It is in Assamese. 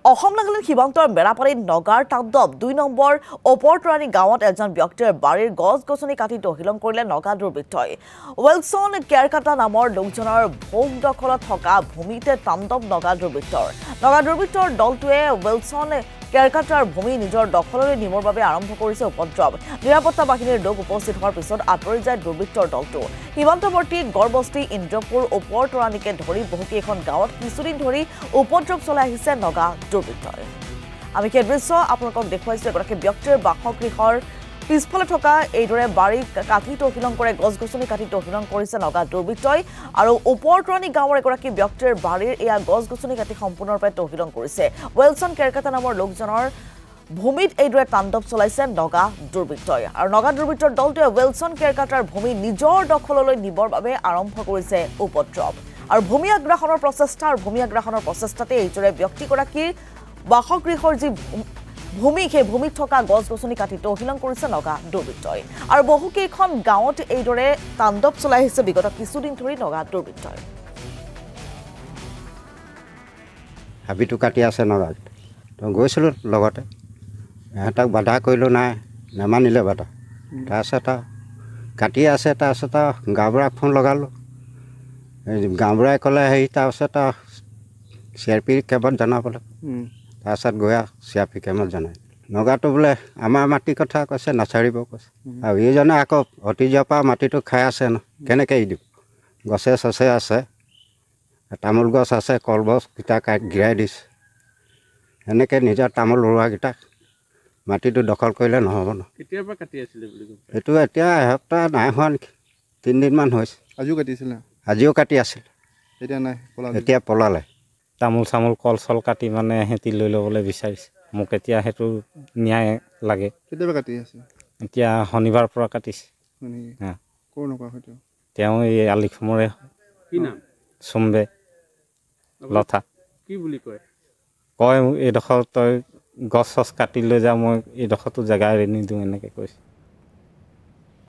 অসম নাগালেণ্ড সীমান্তৰ মেৰাপাৰীত নগাৰ তাণ্ডৱ ২ নম্বৰ ওপৰতৰাণী গাঁৱত এজন ব্যক্তিৰ বাৰীৰ গছ-গছনি কাটি তহিলং কৰিলে নগা দুৰ্বৃত্তই। ৱেলছন কেৰকাটা নামৰ লোকজনৰ ভোগ দখলত থকা ভূমিতে তাণ্ডৱ নগা দুৰ্বৃত্তৰ। নগা দুৰ্বৃত্তৰ দলটোৱে ৱেলছন কেৰকাটাৰ ভূমি নিজৰ দখললৈ নিবৰ বাবে আৰম্ভ কৰিছে উপদ্ৰৱ। নিৰাপত্তা বাহিনীৰ লোক উপস্থিত হোৱাৰ পিছত আঁতৰি যায় দুৰ্বৃত্তৰ দলটো। সীমান্তৱৰ্তী গড়বস্তি ইন্দ্ৰপুৰ ওপৰতৰাণীকে ধৰি বহুকেইখন গাঁৱত কিছুদিন ধৰি উপদ্ৰৱ চলাই আহিছে নগা দুৰ্বৃত্তই। আমি সেই দৃশ্য আপোনালোকক দেখুৱাইছো। এগৰাকী ব্যক্তিৰ বাসগৃহৰ পিছফালে থকা এইদৰে বাৰী কাটি তহিলং কৰে, গছ-গছনি কাটি তহিলং কৰিছে নগা দুৰ্বৃত্তই। আৰু ওপৰতৰাণী গাঁৱৰ এগৰাকী ব্যক্তিৰ বাৰীৰ এয়া গছ-গছনি কাটি সম্পূৰ্ণৰূপে তহিলং কৰিছে। ৱেলছন কেৰকাটা নামৰ লোকজনৰ ভূমিত এইদৰে তাণ্ডৱ চলাইছে নগা দুৰ্বৃত্তই। আৰু নগা দুৰ্বৃত্তৰ দলটোৱে ৱেলছন কেৰকাটাৰ ভূমি নিজৰ দখললৈ নিবৰ বাবে আৰম্ভ কৰিছে উপদ্ৰৱ। আৰু ভূমি আগ্ৰাসনৰ প্ৰচেষ্টাতে এইদৰে ব্যক্তিগৰাকীৰ বাসগৃহৰ যি ভূমি সেই ভূমিত থকা গছ-গছনি কাটি তহিলং কৰিছে নগা দুৰ্বৃত্তই। আৰু বহুকেইখন গাঁৱত এইদৰে তাণ্ডৱ চলাই আহিছে বিগত কিছুদিন ধৰি নগা দুৰ্বৃত্তই। হাবিটো কাটি আছে নগাত। তো গৈছিলোঁ লগতে, ইহঁতক বাধা কৰিলোঁ, নাই নেমানিলে বাধা। তাৰপিছত কাটি আছে। তাৰপিছত গাঁওবুঢ়াক ফোন লগালোঁ। গাঁওবুঢ়াই ক'লে তাৰপিছত CRP কেম্পত জনাবলৈ। তাৰপিছত গৈ CRP কেম্পত জনাই নগাটো বোলে আমাৰ মাটিৰ কথা কৈছে, নাচাৰিব কৈছে। আৰু এইজনে আকৌ অতীজৰ পৰা মাটিটো খাই আছে ন, কেনেকৈ এৰি দিব? গছে চছে আছে, তামোল গছ আছে, কলগছকেইটা গিৰাই দিছে। এনেকৈ নিজৰ তামোল ৰোৱাকেইটাক মাটিটো দখল কৰিলে নহ'ব ন। কেতিয়াৰ পৰা কাটি আছিলে বুলি ক'ব? এইটো এতিয়া এসপ্তাহ নাই হোৱা নেকি, 3 দিনমান হৈছে। আজিও কাটিছিলে? আজিও কাটি আছিল। এতিয়া নাই, এতিয়া পলালে। তামোল চামোল কল চল কাটি মানে সিহঁতি লৈ ল'বলৈ বিচাৰিছে। মোক এতিয়া সেইটো ন্যায় লাগে। কেতিয়াবা কাটি আছে? এতিয়া শনিবাৰৰ পৰা কাটিছে। ক'ৰ নকৰা হয়তো? তেওঁ এই আলিখমৰে। কি নাম? চুম্বে লথা। কি বুলি কয়? কয় এইডোখৰ তই গছ চছ কাটি লৈ যা, মই এইডোখৰতো জেগা এৰি নিদিওঁ, এনেকৈ কৈছে।